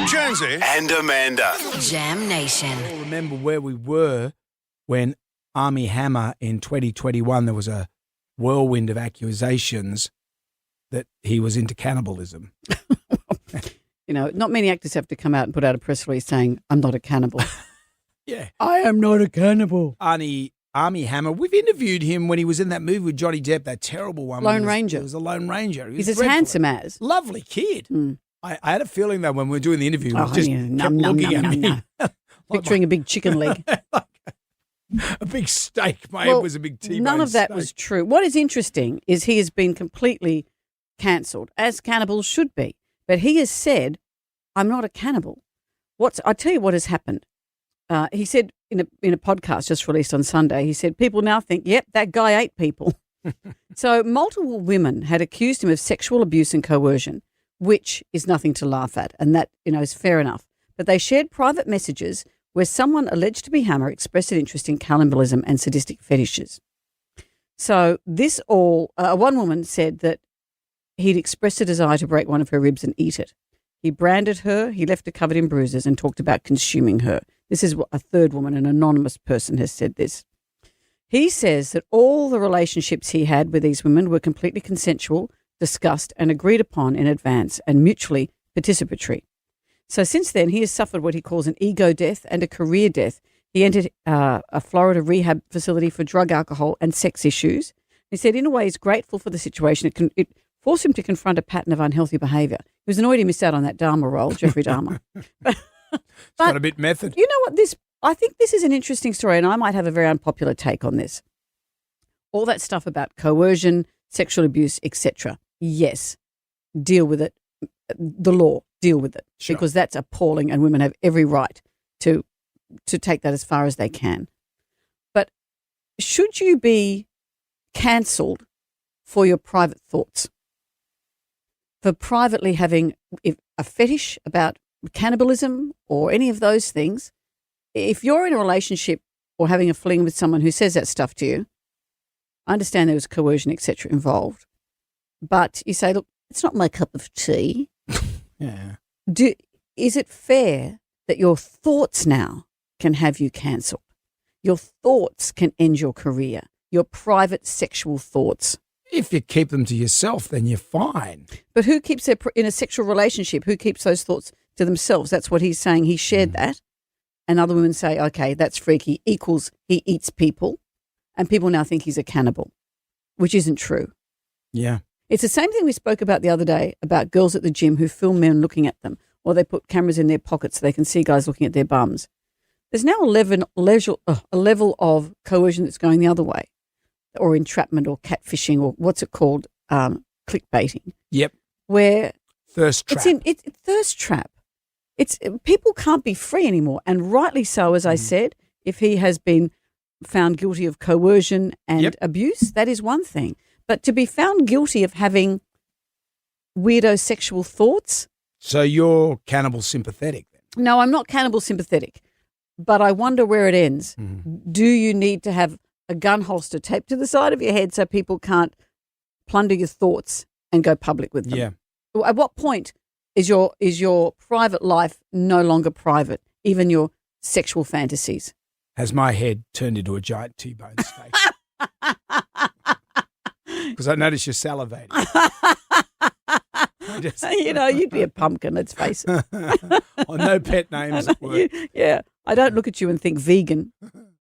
Jonesy and Amanda. Jam Nation. I remember where we were when Armie Hammer in 2021, there was a whirlwind of accusations that he was into cannibalism. You know, not many actors have to come out and put out a press release saying, I'm not a cannibal. Yeah. I am not a cannibal. Armie Hammer, we've interviewed him when he was in that movie with Johnny Depp, that terrible one. Lone Ranger. He was a Lone Ranger. He's as handsome as. Lovely kid. Mm. I had a feeling, though, when we were doing the interview, Oh, he just yeah. kept looking at me. Picturing a big chicken leg. A big steak. My Well, head was a big T-bone none of that steak. was true. What is interesting is he has been completely cancelled, as cannibals should be. But he has said, I'm not a cannibal. I tell you what has happened. He said in a podcast just released on Sunday, he said, people now think, yep, that guy ate people. So multiple women had accused him of sexual abuse and coercion, which is nothing to laugh at. And that, is fair enough. But they shared private messages where someone alleged to be Hammer expressed an interest in cannibalism and sadistic fetishes. So this one woman said that he'd expressed a desire to break one of her ribs and eat it. He branded her, he left her covered in bruises and talked about consuming her. This is what a third woman, an anonymous person, has said this. He says that all the relationships he had with these women were completely consensual, discussed and agreed upon in advance and mutually participatory. So since then, he has suffered what he calls an ego death and a career death. He entered a Florida rehab facility for drug, alcohol and sex issues. He said, in a way, he's grateful for the situation. It forced him to confront a pattern of unhealthy behaviour. He was annoyed he missed out on that Dahmer role, Jeffrey Dahmer. It's got a bit method. You know what? I think this is an interesting story, and I might have a very unpopular take on this. All that stuff about coercion, sexual abuse, etc. Yes, deal with it. The law, deal with it, Sure. because that's appalling, and women have every right to take that as far as they can. But should you be cancelled for your private thoughts? For privately having a fetish about cannibalism or any of those things? If you're in a relationship or having a fling with someone who says that stuff to you, I understand there was coercion, etc. involved, but you say, look, it's not my cup of tea. Yeah. Is it fair that your thoughts now can have you cancelled? Your thoughts can end your career, your private sexual thoughts. If you keep them to yourself, then you're fine. But who keeps in a sexual relationship, who keeps those thoughts to themselves? That's what he's saying. He shared that. And other women say, okay, that's freaky, equals he eats people. And people now think he's a cannibal, which isn't true. Yeah. It's the same thing we spoke about the other day about girls at the gym who film men looking at them, or they put cameras in their pockets so they can see guys looking at their bums. There's now a level of coercion that's going the other way, or entrapment or catfishing, or what's it called, clickbaiting. Yep. Where Thirst trap. it's thirst trap. People can't be free anymore, and rightly so, as I said. If he has been found guilty of coercion and abuse, that is one thing. But to be found guilty of having weirdo sexual thoughts. So you're cannibal sympathetic then? No, I'm not cannibal sympathetic, but I wonder where it ends. Do you need to have a gun holster taped to the side of your head so people can't plunder your thoughts and go public with them? Yeah. At what point is your private life no longer private, even your sexual fantasies? Has my head turned into a giant T-bone steak? Because I notice you're salivating. You'd be a pumpkin, let's face it. Oh, no pet names at work. Yeah, I don't look at you and think vegan.